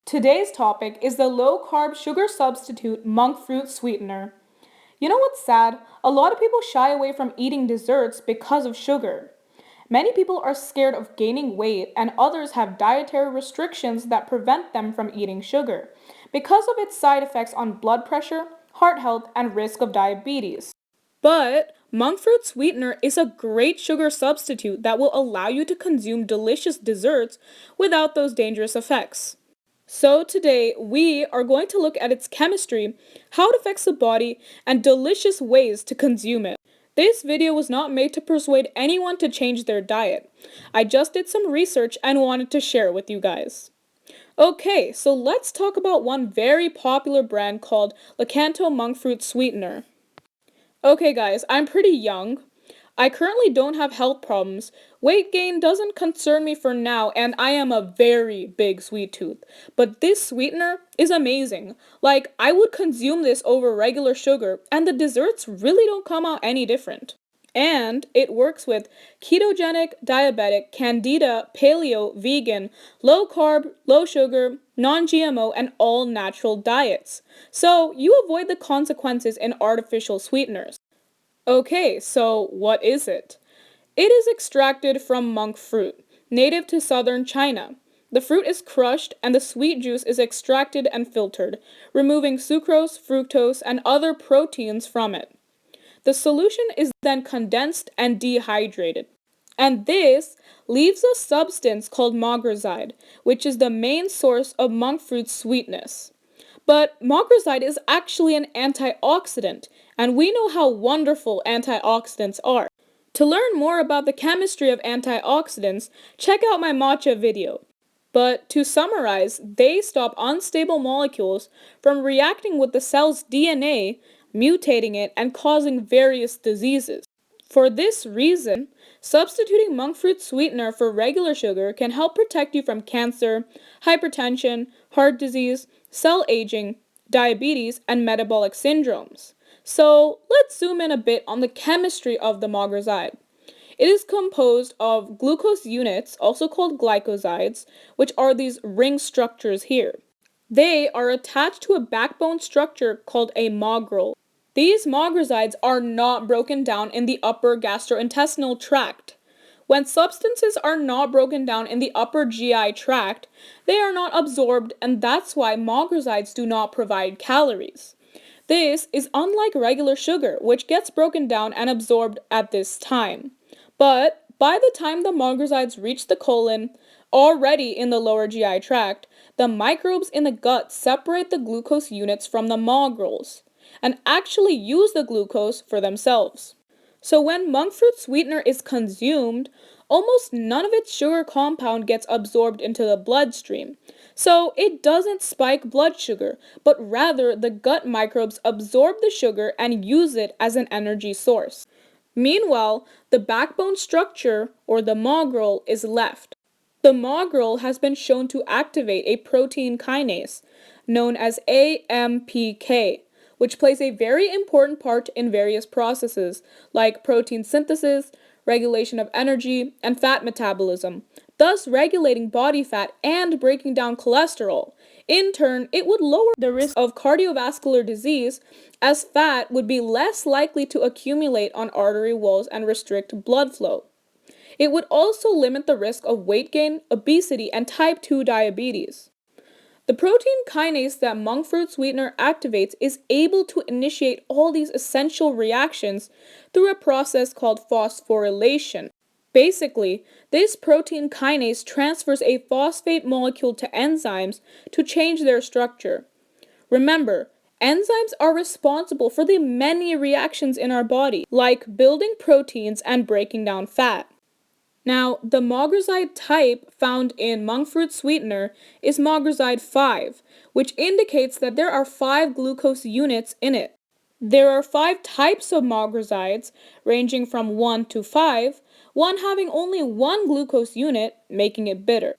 Today's topic is the low-carb sugar substitute monk fruit sweetener. You know what's sad? A lot of people shy away from eating desserts because of sugar. Many people are scared of gaining weight, and others have dietary restrictions that prevent them from eating sugar because of its side effects on blood pressure, heart health, and risk of diabetes. But monk fruit sweetener is a great sugar substitute that will allow you to consume delicious desserts without those dangerous effects. So today we are going to look at its chemistry, how it affects the body, and delicious ways to consume it. This video was not made to persuade anyone to change their diet. I just did some research and wanted to share it with you guys. Okay, so let's talk about one very popular brand called Lakanto Monk Fruit Sweetener. Okay guys, I'm pretty young. I currently don't have health problems. Weight gain doesn't concern me for now, and I am a very big sweet tooth. But this sweetener is amazing. Like, I would consume this over regular sugar, and the desserts really don't come out any different. And it works with ketogenic, diabetic, candida, paleo, vegan, low carb, low sugar, non-GMO, and all natural diets. So you avoid the consequences in artificial sweeteners. Okay, so what is it? It is extracted from monk fruit, native to southern China. The fruit is crushed and the sweet juice is extracted and filtered, removing sucrose, fructose, and other proteins from it. The solution is then condensed and dehydrated. And this leaves a substance called magroside, which is the main source of monk fruit's sweetness. But magroside is actually an antioxidant, and we know how wonderful antioxidants are. To learn more about the chemistry of antioxidants, check out my matcha video. But to summarize, they stop unstable molecules from reacting with the cell's DNA, mutating it, and causing various diseases. For this reason, substituting monk fruit sweetener for regular sugar can help protect you from cancer, hypertension, heart disease, cell aging, diabetes, and metabolic syndromes. So let's zoom in a bit on the chemistry of the magroside. It is composed of glucose units, also called glycosides, which are these ring structures here. They are attached to a backbone structure called a magrol. These magrosides are not broken down in the upper gastrointestinal tract. When substances are not broken down in the upper GI tract, they are not absorbed, and that's why magrosides do not provide calories. This is unlike regular sugar, which gets broken down and absorbed at this time. But by the time the magrosides reach the colon, already in the lower GI tract, the microbes in the gut separate the glucose units from the magrols and actually use the glucose for themselves. So when monk fruit sweetener is consumed, almost none of its sugar compound gets absorbed into the bloodstream. So it doesn't spike blood sugar, but rather the gut microbes absorb the sugar and use it as an energy source. Meanwhile, the backbone structure, or the magrol, is left. The magrol has been shown to activate a protein kinase, known as AMPK, which plays a very important part in various processes, like protein synthesis, regulation of energy, and fat metabolism, thus regulating body fat and breaking down cholesterol. In turn, it would lower the risk of cardiovascular disease, as fat would be less likely to accumulate on artery walls and restrict blood flow. It would also limit the risk of weight gain, obesity, and type 2 diabetes. The protein kinase that monk fruit sweetener activates is able to initiate all these essential reactions through a process called phosphorylation. Basically, this protein kinase transfers a phosphate molecule to enzymes to change their structure. Remember, enzymes are responsible for the many reactions in our body, like building proteins and breaking down fat. Now, the magroside type found in monk fruit sweetener is magroside 5, which indicates that there are 5 glucose units in it. There are 5 types of magrosides, ranging from 1 to 5, one having only 1 glucose unit, making it bitter.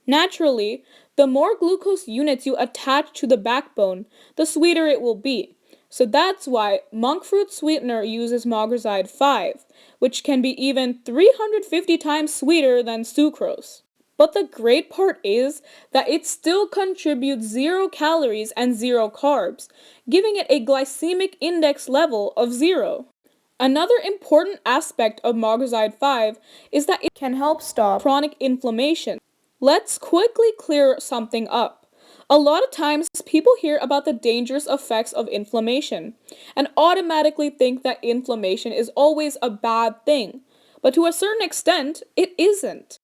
Naturally, the more glucose units you attach to the backbone, the sweeter it will be. So that's why monk fruit sweetener uses magroside 5, which can be even 350 times sweeter than sucrose. But the great part is that it still contributes 0 calories and 0 carbs, giving it a glycemic index level of 0. Another important aspect of Magnesium 5 is that it can help stop chronic inflammation. Let's quickly clear something up. A lot of times, people hear about the dangerous effects of inflammation and automatically think that inflammation is always a bad thing. But to a certain extent, it isn't.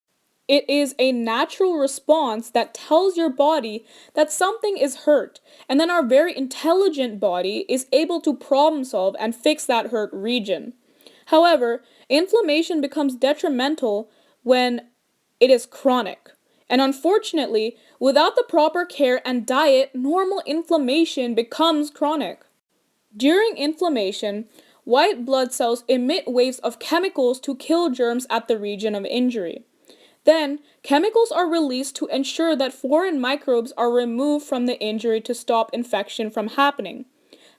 It is a natural response that tells your body that something is hurt, and then our very intelligent body is able to problem solve and fix that hurt region. However, inflammation becomes detrimental when it is chronic. And unfortunately, without the proper care and diet, normal inflammation becomes chronic. During inflammation, white blood cells emit waves of chemicals to kill germs at the region of injury. Then, chemicals are released to ensure that foreign microbes are removed from the injury to stop infection from happening.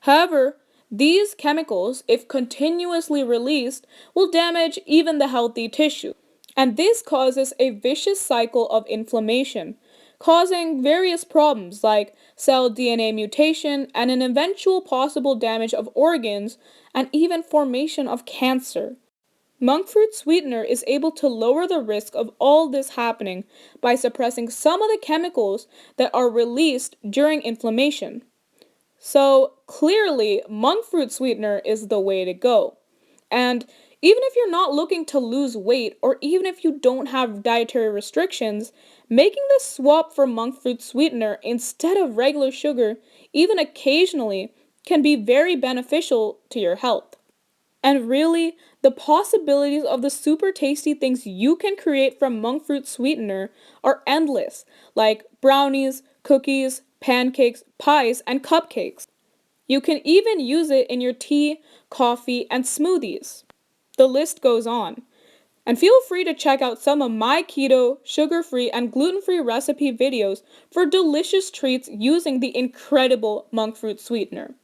However, these chemicals, if continuously released, will damage even the healthy tissue. And this causes a vicious cycle of inflammation, causing various problems like cell DNA mutation and an eventual possible damage of organs and even formation of cancer. Monk fruit sweetener is able to lower the risk of all this happening by suppressing some of the chemicals that are released during inflammation. So, clearly, monk fruit sweetener is the way to go. And even if you're not looking to lose weight, or even if you don't have dietary restrictions, making the swap for monk fruit sweetener instead of regular sugar, even occasionally, can be very beneficial to your health. And really, the possibilities of the super tasty things you can create from monk fruit sweetener are endless, like brownies, cookies, pancakes, pies, and cupcakes. You can even use it in your tea, coffee, and smoothies. The list goes on. And feel free to check out some of my keto, sugar-free, and gluten-free recipe videos for delicious treats using the incredible monk fruit sweetener.